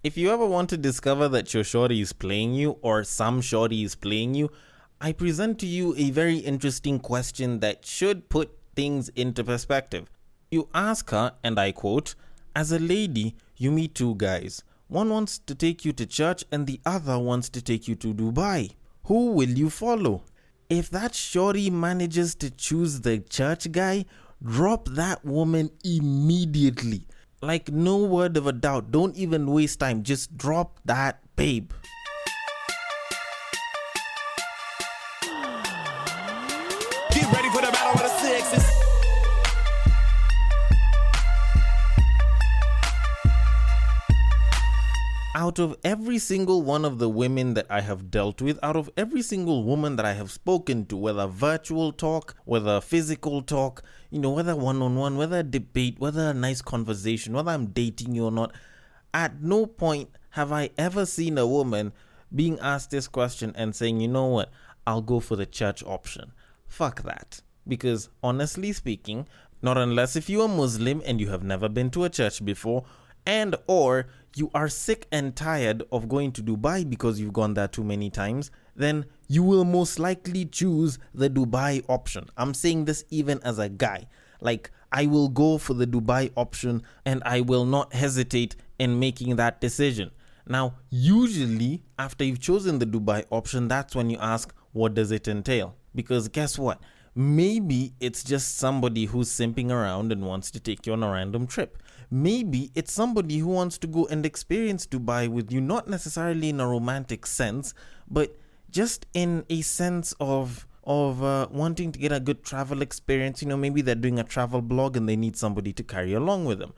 If you ever want to discover that your shorty is playing you or some shorty is playing you, I present to you a very interesting question that should put things into perspective. You ask her, and I quote, "As a lady, you meet two guys. One wants to take you to church and the other wants to take you to Dubai. Who will you follow?" If that shorty manages to choose the church guy, drop that woman immediately. Like, no word of a doubt. Don't even waste time. Just drop that babe. Get ready for the battle of the sexes. Out of every single one of the women that I have dealt with, out of every single woman that I have spoken to, whether virtual talk, whether physical talk, whether one-on-one, whether a debate, whether a nice conversation, whether I'm dating you or not, at no point have I ever seen a woman being asked this question and saying, you know what, I'll go for the church option. Fuck that. Because honestly speaking, not unless if you are Muslim and you have never been to a church before, and or you are sick and tired of going to Dubai because you've gone there too many times, then you will most likely choose the Dubai option. I'm saying this even as a guy. Like, I will go for the Dubai option and I will not hesitate in making that decision. Now, usually after you've chosen the Dubai option, that's when you ask, what does it entail? Because guess what? Maybe it's just somebody who's simping around and wants to take you on a random trip. Maybe it's somebody who wants to go and experience Dubai with you, not necessarily in a romantic sense, but just in a sense of wanting to get a good travel experience. Maybe they're doing a travel blog and they need somebody to carry along with them.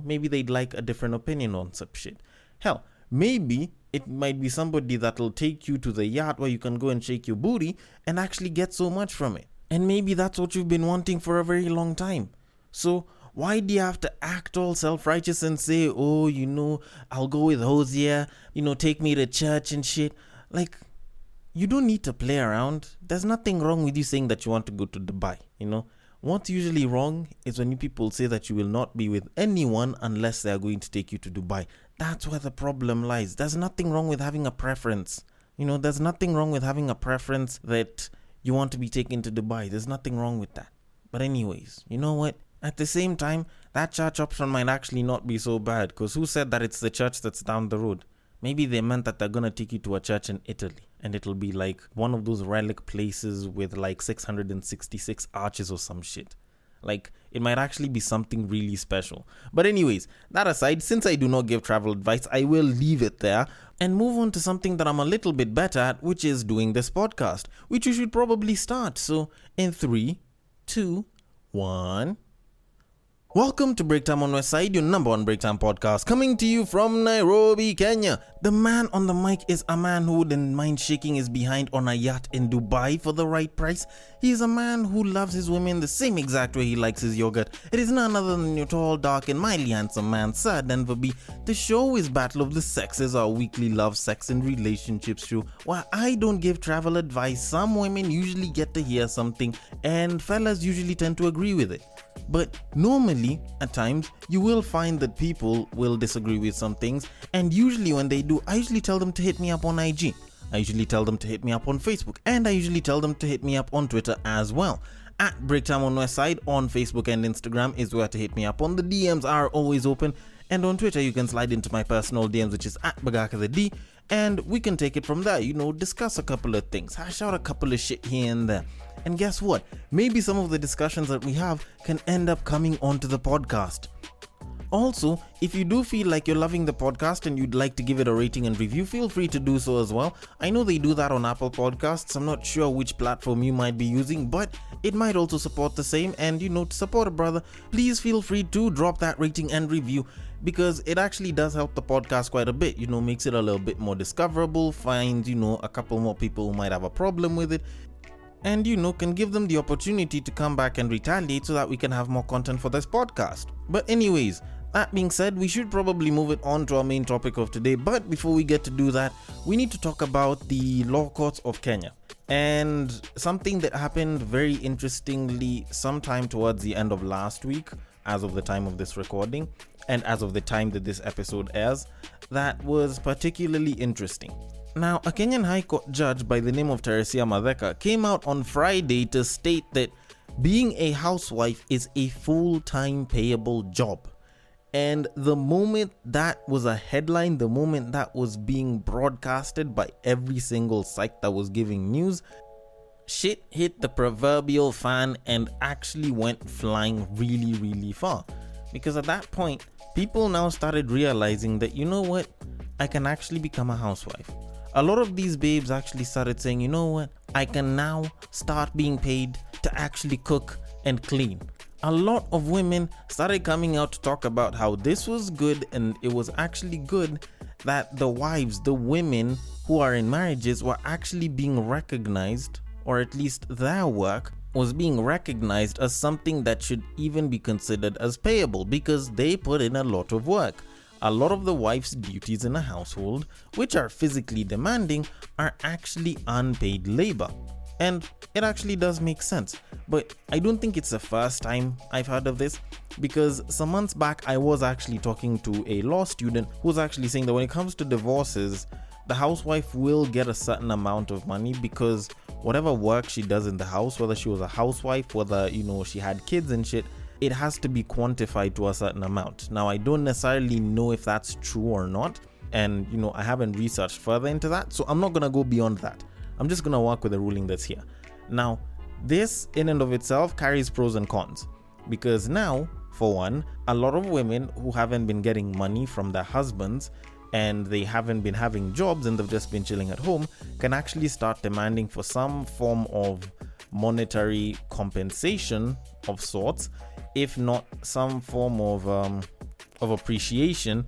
Maybe they'd like a different opinion on some shit. Hell, maybe it might be somebody that'll take you to the yacht where you can go and shake your booty and actually get so much from it. And maybe that's what you've been wanting for a very long time. So why do you have to act all self-righteous and say, oh, I'll go with Hosea, take me to church and shit? Like, you don't need to play around. There's nothing wrong with you saying that you want to go to Dubai, What's usually wrong is when you people say that you will not be with anyone unless they are going to take you to Dubai. That's where the problem lies. There's nothing wrong with having a preference. There's nothing wrong with having a preference that you want to be taken to Dubai. There's nothing wrong with that. But anyways, you know what? At the same time, that church option might actually not be so bad, because who said that it's the church that's down the road? Maybe they meant that they're going to take you to a church in Italy, and it'll be like one of those relic places with like 666 arches or some shit. Like, it might actually be something really special. But anyways, that aside, since I do not give travel advice, I will leave it there and move on to something that I'm a little bit better at, which is doing this podcast, which you should probably start. So in 3, 2, 1... Welcome to Break Time on West Side, your number one break time podcast, coming to you from Nairobi, Kenya. The man on the mic is a man who wouldn't mind shaking his behind on a yacht in Dubai for the right price. He is a man who loves his women the same exact way he likes his yogurt. It is none other than your tall, dark, and mildly handsome man, Sir Denver B. The show is Battle of the Sexes, our weekly love, sex, and relationships show. While I don't give travel advice, some women usually get to hear something, and fellas usually tend to agree with it. But normally, at times, you will find that people will disagree with some things, and usually when they do, I usually tell them to hit me up on IG. I usually tell them to hit me up on Facebook, and I usually tell them to hit me up on Twitter as well. At Breaktime on Westside on Facebook and Instagram is where to hit me up on. The DMs are always open, and on Twitter you can slide into my personal DMs, which is at Bagaka the D, and we can take it from there. Discuss a couple of things, hash out a couple of shit here and there. And guess what? Maybe some of the discussions that we have can end up coming onto the podcast. Also, if you do feel like you're loving the podcast and you'd like to give it a rating and review, feel free to do so as well. I know they do that on Apple Podcasts. I'm not sure which platform you might be using, but it might also support the same. And to support a brother, please feel free to drop that rating and review, because it actually does help the podcast quite a bit. Makes it a little bit more discoverable, finds, a couple more people who might have a problem with it, and can give them the opportunity to come back and retaliate so that we can have more content for this podcast. But anyways, that being said, we should probably move it on to our main topic of today. But before we get to do that, we need to talk about the law courts of Kenya. And something that happened very interestingly sometime towards the end of last week as of the time of this recording and as of the time that this episode airs that was particularly interesting. Now, a Kenyan High Court judge by the name of Teresia Madheka came out on Friday to state that being a housewife is a full-time payable job. And the moment that was a headline, the moment that was being broadcasted by every single site that was giving news, shit hit the proverbial fan and actually went flying really, really far. Because at that point, people now started realizing that, you know what, I can actually become a housewife. A lot of these babes actually started saying, you know what, I can now start being paid to actually cook and clean. A lot of women started coming out to talk about how this was good, and it was actually good that the wives, the women who are in marriages, were actually being recognized, or at least their work was being recognized as something that should even be considered as payable because they put in a lot of work. A lot of the wife's duties in a household, which are physically demanding, are actually unpaid labor. And it actually does make sense. But I don't think it's the first time I've heard of this, because some months back I was actually talking to a law student who was actually saying that when it comes to divorces, the housewife will get a certain amount of money because whatever work she does in the house, whether she was a housewife, whether, she had kids and shit, it has to be quantified to a certain amount. Now, I don't necessarily know if that's true or not, and I haven't researched further into that, so I'm not gonna go beyond that. I'm just gonna work with the ruling that's here. Now, this in and of itself carries pros and cons, because now, for one, a lot of women who haven't been getting money from their husbands and they haven't been having jobs and they've just been chilling at home can actually start demanding for some form of monetary compensation of sorts, if not some form of appreciation,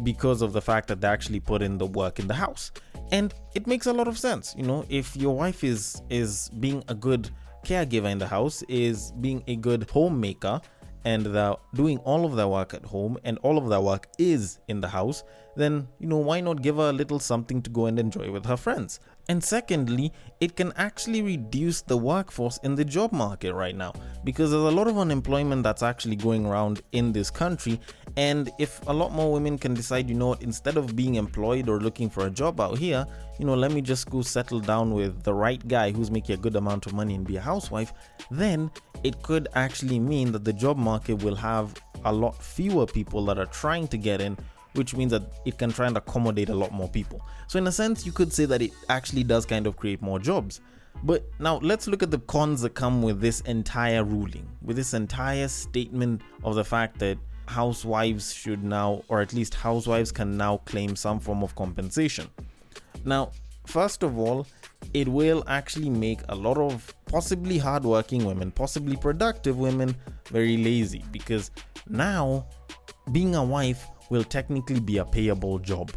because of the fact that they actually put in the work in the house. And it makes a lot of sense. If your wife is being a good caregiver in the house, is being a good homemaker, and they're doing all of their work at home and all of their work is in the house, then why not give her a little something to go and enjoy with her friends? And secondly, it can actually reduce the workforce in the job market right now, because there's a lot of unemployment that's actually going around in this country. And if a lot more women can decide, instead of being employed or looking for a job out here, let me just go settle down with the right guy who's making a good amount of money and be a housewife, then it could actually mean that the job market will have a lot fewer people that are trying to get in, which means that it can try and accommodate a lot more people. So in a sense, you could say that it actually does kind of create more jobs. But now let's look at the cons that come with this entire ruling, with this entire statement of the fact that housewives should now, or at least housewives can now claim some form of compensation. Now, first of all, it will actually make a lot of possibly hardworking women, possibly productive women, very lazy, because now being a wife will technically be a payable job.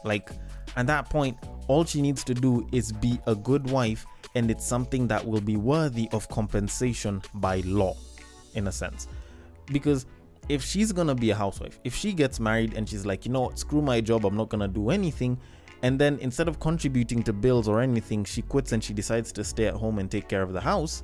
Like, at that point, all she needs to do is be a good wife, and it's something that will be worthy of compensation by law, in a sense. Because if she's gonna be a housewife, if she gets married and she's like, screw my job, I'm not gonna do anything, and then instead of contributing to bills or anything, she quits and she decides to stay at home and take care of the house,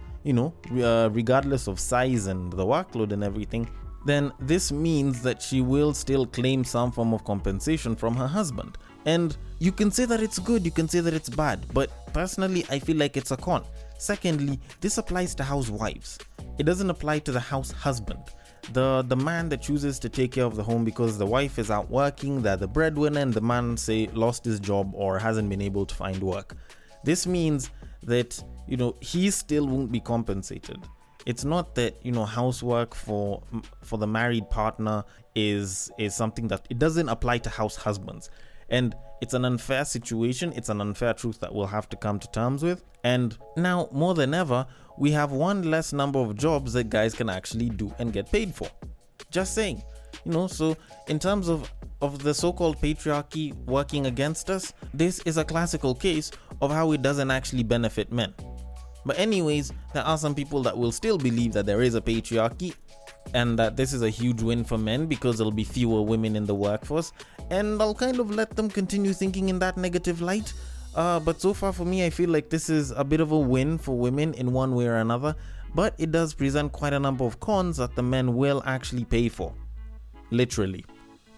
regardless of size and the workload and everything, then this means that she will still claim some form of compensation from her husband. And you can say that it's good, you can say that it's bad, but personally, I feel like it's a con. Secondly, this applies to housewives. It doesn't apply to the house husband. The man that chooses to take care of the home because the wife is out working, they're the breadwinner, and the man, say, lost his job or hasn't been able to find work. This means that, he still won't be compensated. It's not that, housework for the married partner is something that it doesn't apply to house husbands. And it's an unfair situation. It's an unfair truth that we'll have to come to terms with. And now, more than ever, we have one less number of jobs that guys can actually do and get paid for. Just saying. So in terms of the so-called patriarchy working against us, this is a classical case of how it doesn't actually benefit men. But anyways, there are some people that will still believe that there is a patriarchy and that this is a huge win for men because there'll be fewer women in the workforce, and I'll kind of let them continue thinking in that negative light. But so far for me, I feel like this is a bit of a win for women in one way or another, but it does present quite a number of cons that the men will actually pay for. Literally.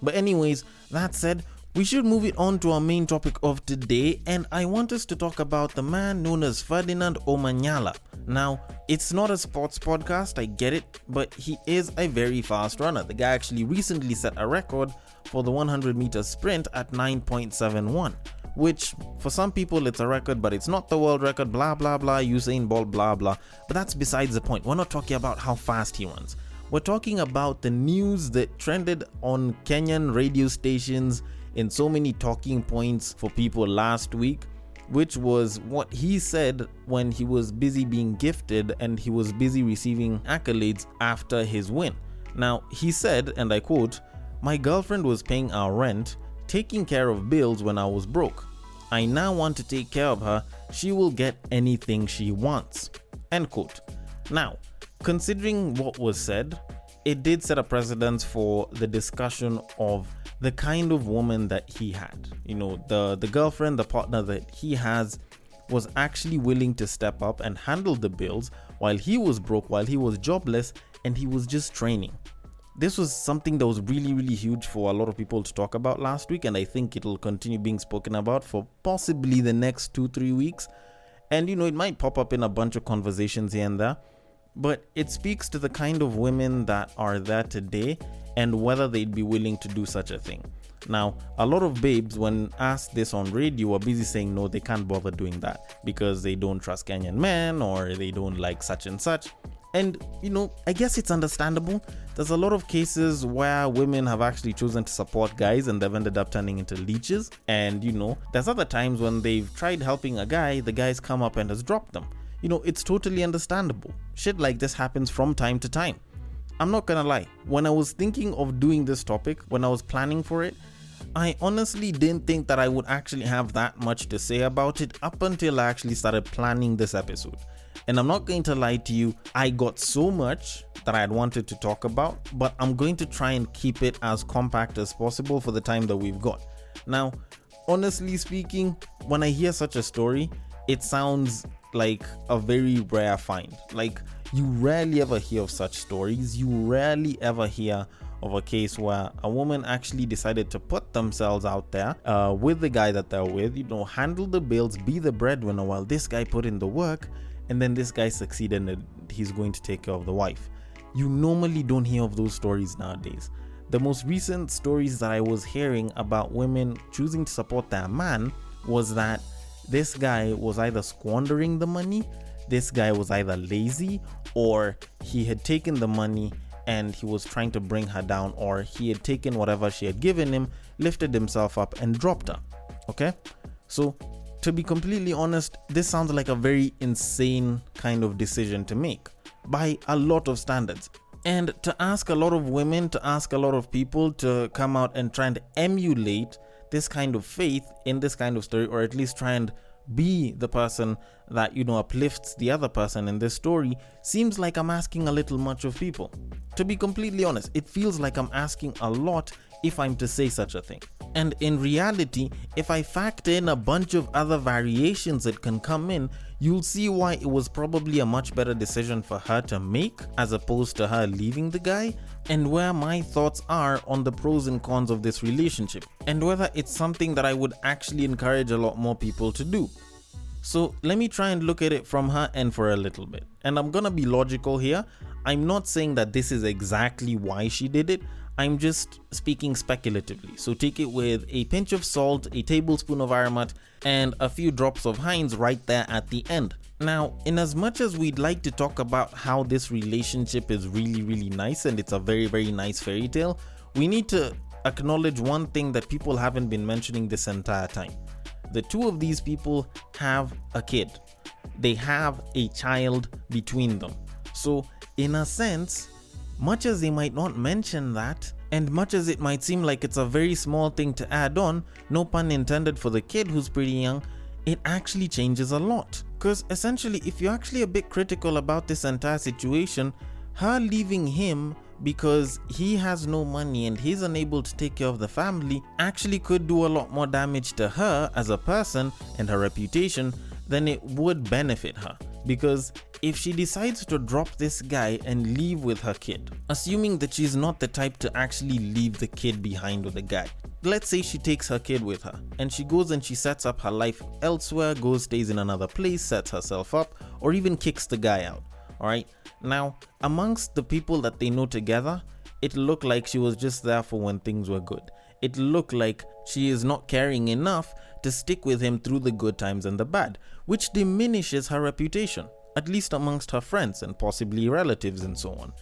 But anyways, that said, we should move it on to our main topic of today, and I want us to talk about the man known as Ferdinand Omanyala. Now, it's not a sports podcast, I get it, but he is a very fast runner. The guy actually recently set a record for the 100-meter sprint at 9.71, which for some people it's a record, but it's not the world record, blah blah blah, Usain Bolt, blah blah. But that's besides the point. We're not talking about how fast he runs. We're talking about the news that trended on Kenyan radio stations in so many talking points for people last week, which was what he said when he was busy being gifted and he was busy receiving accolades after his win. Now, he said, and I quote, "My girlfriend was paying our rent, taking care of bills when I was broke. I now want to take care of her. She will get anything she wants." End quote. Now, considering what was said, it did set a precedence for the discussion of the kind of woman that he had. You know, the girlfriend, the partner that he has was actually willing to step up and handle the bills while he was broke, while he was jobless, and he was just training. This was something that was really, really huge for a lot of people to talk about last week, and I think it'll continue being spoken about for possibly the next 2-3 weeks. And you know, it might pop up in a bunch of conversations here and there, but it speaks to the kind of women that are there today and whether they'd be willing to do such a thing. Now, a lot of babes, when asked this on radio, are busy saying no, they can't bother doing that because they don't trust Kenyan men or they don't like such and such. And, you know, I guess it's understandable. There's a lot of cases where women have actually chosen to support guys and they've ended up turning into leeches. And, you know, there's other times when they've tried helping a guy, the guy's come up and has dropped them. You know, it's totally understandable. Shit like this happens from time to time. I'm not gonna lie, when I was thinking of doing this topic, when I was planning for it, I honestly didn't think that I would actually have that much to say about it up until I actually started planning this episode. And I'm not going to lie to you, I got so much that I had wanted to talk about, but I'm going to try and keep it as compact as possible for the time that we've got. Now, honestly speaking, when I hear such a story, it sounds like a very rare find. Like, you rarely ever hear of such stories. You rarely ever hear of a case where a woman actually decided to put themselves out there with the guy that they're with, you know, handle the bills, be the breadwinner while this guy put in the work, and then this guy succeeded and he's going to take care of the wife. You normally don't hear of those stories nowadays. The most recent stories that I was hearing about women choosing to support their man was that this guy was either squandering the money, this guy was either lazy, or he had taken the money and he was trying to bring her down, or he had taken whatever she had given him, lifted himself up and dropped her. Okay? So, to be completely honest, this sounds like a very insane kind of decision to make by a lot of standards. And to ask a lot of women, to ask a lot of people to come out and try and emulate this kind of faith in this kind of story, or at least try and be the person that, you know, uplifts the other person in this story, seems like I'm asking a little much of people. To be completely honest, it feels like I'm asking a lot if I'm to say such a thing. And in reality, if I factor in a bunch of other variations that can come in, you'll see why it was probably a much better decision for her to make as opposed to her leaving the guy, and where my thoughts are on the pros and cons of this relationship, and whether it's something that I would actually encourage a lot more people to do. So let me try and look at it from her end for a little bit. And I'm gonna be logical here. I'm not saying that this is exactly why she did it. I'm just speaking speculatively. So take it with a pinch of salt, a tablespoon of aromat, and a few drops of Heinz right there at the end. Now, in as much as we'd like to talk about how this relationship is really, really nice and it's a very, very nice fairy tale, we need to acknowledge one thing that people haven't been mentioning this entire time. The two of these people have a kid. They have a child between them. So, in a sense, much as they might not mention that, and much as it might seem like it's a very small thing to add on, no pun intended for the kid who's pretty young, it actually changes a lot. Because essentially, if you're actually a bit critical about this entire situation, her leaving him because he has no money and he's unable to take care of the family actually could do a lot more damage to her as a person and her reputation than it would benefit her. Because if she decides to drop this guy and leave with her kid, assuming that she's not the type to actually leave the kid behind with the guy, let's say she takes her kid with her and she goes and she sets up her life elsewhere, goes, stays in another place, sets herself up, or even kicks the guy out. All right. Now, amongst the people that they know together, it looked like she was just there for when things were good. It looked like she is not caring enough to stick with him through the good times and the bad, which diminishes her reputation, at least amongst her friends and possibly relatives and so on.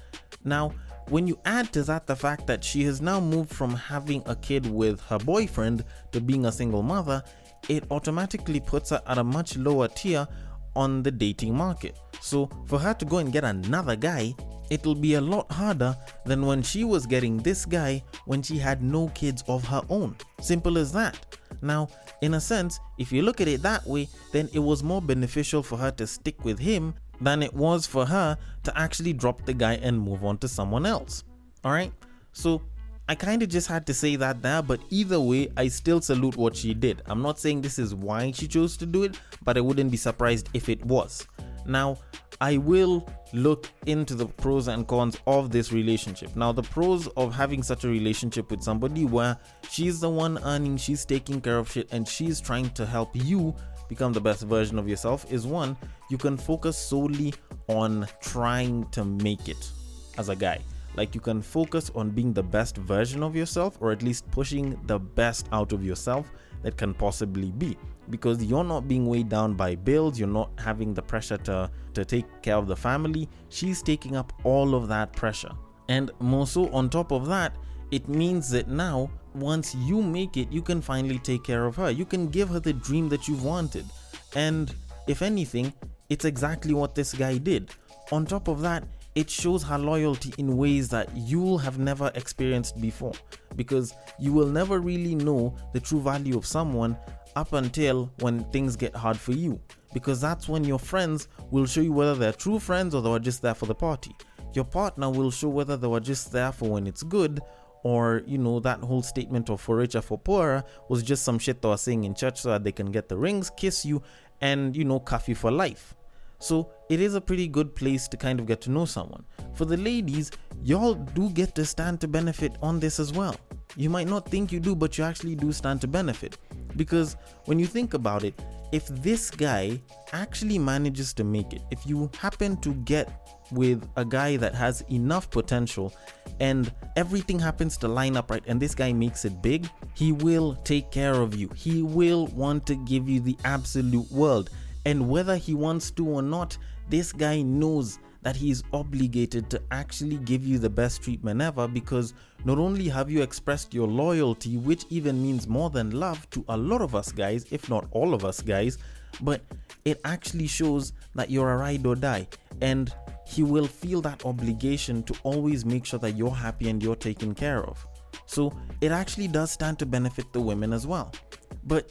Now, when you add to that the fact that she has now moved from having a kid with her boyfriend to being a single mother, it automatically puts her at a much lower tier on the dating market. So for her to go and get another guy, it'll be a lot harder than when she was getting this guy when she had no kids of her own. Simple as that. Now, in a sense, if you look at it that way, then it was more beneficial for her to stick with him than it was for her to actually drop the guy and move on to someone else. Alright? So I kind of just had to say that there, but either way, I still salute what she did. I'm not saying this is why she chose to do it, but I wouldn't be surprised if it was. Now, I will look into the pros and cons of this relationship. Now, the pros of having such a relationship with somebody where she's the one earning, she's taking care of shit, and she's trying to help you become the best version of yourself is one, you can focus solely on trying to make it as a guy. Like, you can focus on being the best version of yourself, or at least pushing the best out of yourself that can possibly be, because you're not being weighed down by bills, you're not having the pressure to take care of the family. She's taking up all of that pressure, and more so on top of that, it means that now once you make it, you can finally take care of her. You can give her the dream that you've wanted, and if anything, it's exactly what this guy did. On top of that, it shows her loyalty in ways that you'll have never experienced before, because you will never really know the true value of someone up until when things get hard for you, because that's when your friends will show you whether they're true friends or they were just there for the party. Your partner will show whether they were just there for when it's good, or, you know, that whole statement of for richer for poorer was just some shit they were saying in church so that they can get the rings, kiss you, and, you know, cuff you for life. So it is a pretty good place to kind of get to know someone. For the ladies, y'all do get to stand to benefit on this as well. You might not think you do, but you actually do stand to benefit. Because when you think about it, if this guy actually manages to make it, if you happen to get with a guy that has enough potential and everything happens to line up right and this guy makes it big, he will take care of you. He will want to give you the absolute world. And whether he wants to or not, this guy knows that he is obligated to actually give you the best treatment ever, because not only have you expressed your loyalty, which even means more than love to a lot of us guys, if not all of us guys, but it actually shows that you're a ride or die, and he will feel that obligation to always make sure that you're happy and you're taken care of. So it actually does stand to benefit the women as well. But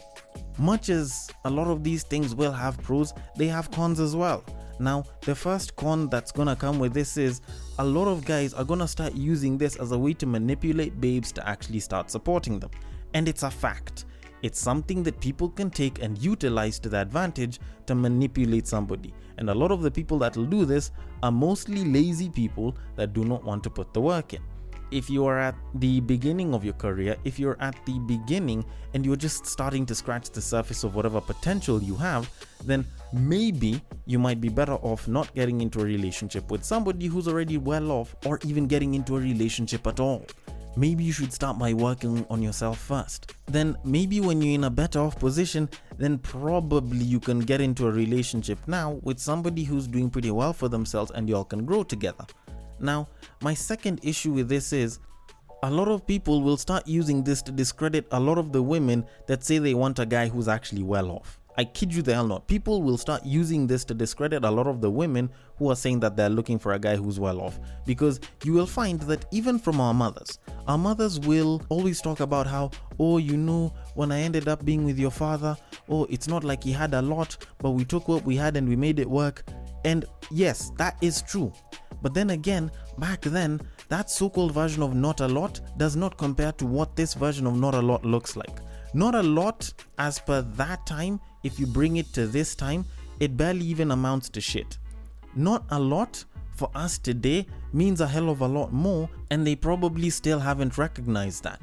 much as a lot of these things will have pros, they have cons as well. Now, the first con that's gonna come with this is a lot of guys are gonna start using this as a way to manipulate babes to actually start supporting them. And it's a fact. It's something that people can take and utilize to their advantage to manipulate somebody. And a lot of the people that will do this are mostly lazy people that do not want to put the work in. If you are at the beginning of your career, if you're at the beginning and you're just starting to scratch the surface of whatever potential you have, then maybe you might be better off not getting into a relationship with somebody who's already well off, or even getting into a relationship at all. Maybe you should start by working on yourself first. Then maybe when you're in a better off position, then probably you can get into a relationship now with somebody who's doing pretty well for themselves and y'all can grow together. Now, my second issue with this is a lot of people will start using this to discredit a lot of the women that say they want a guy who's actually well off. I kid you the hell not. People will start using this to discredit a lot of the women who are saying that they're looking for a guy who's well off. Because you will find that even from our mothers will always talk about how, oh, you know, when I ended up being with your father, oh, it's not like he had a lot, but we took what we had and we made it work. And yes, that is true. But then again, back then, that so-called version of not a lot does not compare to what this version of not a lot looks like. Not a lot as per that time, if you bring it to this time, it barely even amounts to shit. Not a lot for us today means a hell of a lot more, and they probably still haven't recognized that.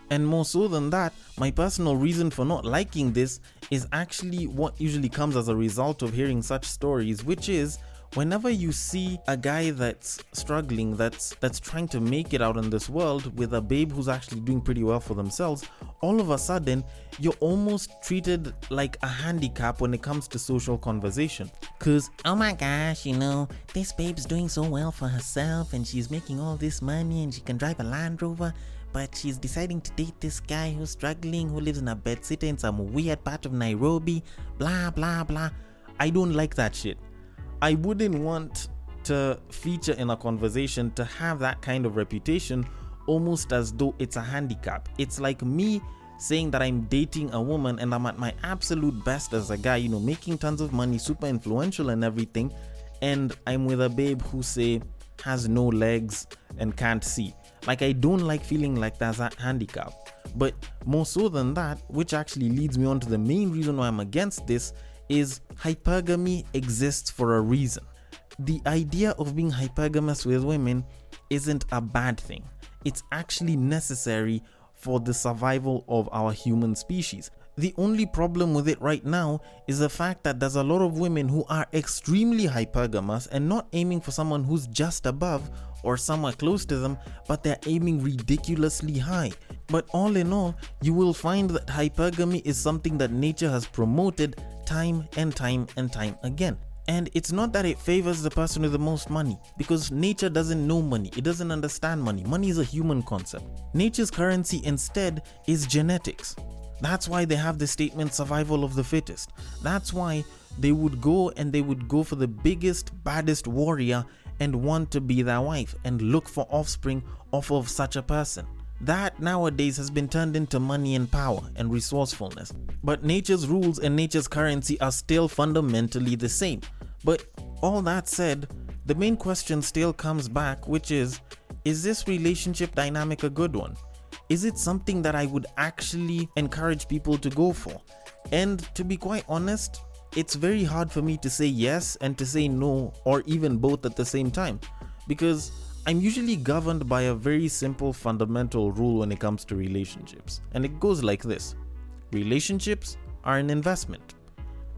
And more so than that, my personal reason for not liking this is actually what usually comes as a result of hearing such stories, which is whenever you see a guy that's struggling, that's trying to make it out in this world with a babe who's actually doing pretty well for themselves, all of a sudden you're almost treated like a handicap when it comes to social conversation. Cause, oh my gosh, this babe's doing so well for herself and she's making all this money and she can drive a Land Rover, but she's deciding to date this guy who's struggling, who lives in a bedsitter in some weird part of Nairobi, blah blah blah. I don't like that shit. I wouldn't want to feature in a conversation to have that kind of reputation almost as though it's a handicap. It's like me saying that I'm dating a woman and I'm at my absolute best as a guy, making tons of money, super influential and everything, and I'm with a babe who, say, has no legs and can't see. Like, I don't like feeling like that's a handicap. But more so than that, which actually leads me on to the main reason why I'm against this, is hypergamy exists for a reason. The idea of being hypergamous with women isn't a bad thing. It's actually necessary for the survival of our human species. The only problem with it right now is the fact that there's a lot of women who are extremely hypergamous and not aiming for someone who's just above or somewhere close to them, but they're aiming ridiculously high. But all in all, you will find that hypergamy is something that nature has promoted time and time and time again. And it's not that it favors the person with the most money, because nature doesn't know money. It doesn't understand money. Money is a human concept. Nature's currency instead is genetics. That's why they have the statement survival of the fittest. That's why they would go for the biggest, baddest warrior and want to be their wife and look for offspring off of such a person. That nowadays has been turned into money and power and resourcefulness. But nature's rules and nature's currency are still fundamentally the same. But all that said, the main question still comes back, which is this relationship dynamic a good one? Is it something that I would actually encourage people to go for? And to be quite honest, it's very hard for me to say yes and to say no, or even both at the same time, because I'm usually governed by a very simple fundamental rule when it comes to relationships. And it goes like this: relationships are an investment.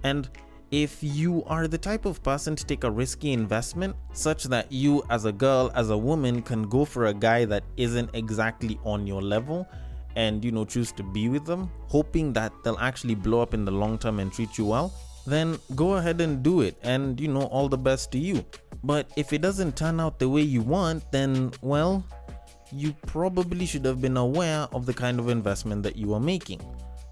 And if you are the type of person to take a risky investment, such that you as a girl, as a woman, can go for a guy that isn't exactly on your level and, choose to be with them, hoping that they'll actually blow up in the long term and treat you well, then go ahead and do it, and all the best to you. But if it doesn't turn out the way you want, then, well, you probably should have been aware of the kind of investment that you are making.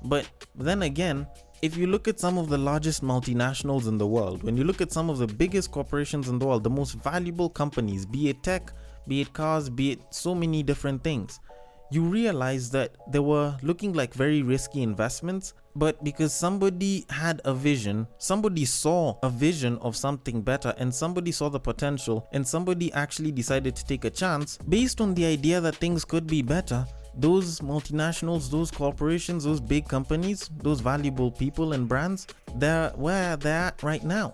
But then again, if you look at some of the largest multinationals in the world, when you look at some of the biggest corporations in the world, the most valuable companies, be it tech, be it cars, be it so many different things, you realize that they were looking like very risky investments, but because somebody had a vision, somebody saw a vision of something better, and somebody saw the potential, and somebody actually decided to take a chance based on the idea that things could be better, those multinationals, those corporations, those big companies, those valuable people and brands, they're where they're at right now.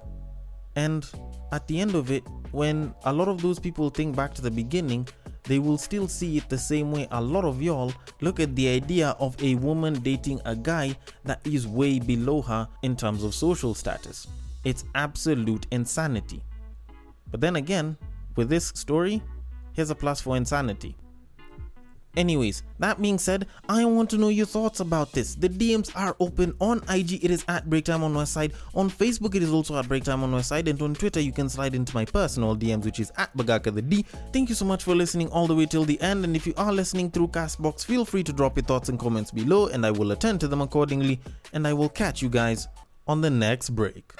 And at the end of it, when a lot of those people think back to the beginning, they will still see it the same way a lot of y'all look at the idea of a woman dating a guy that is way below her in terms of social status. It's absolute insanity. But then again, with this story, here's a plus for insanity. Anyways, that being said, I want to know your thoughts about this. The DMs are open. On IG, it is at Breaktime on Westside. On Facebook, it is also at Breaktime on Westside. And on Twitter, you can slide into my personal DMs, which is at Bagaka the D. Thank you so much for listening all the way till the end. And if you are listening through Castbox, feel free to drop your thoughts and comments below, and I will attend to them accordingly. And I will catch you guys on the next break.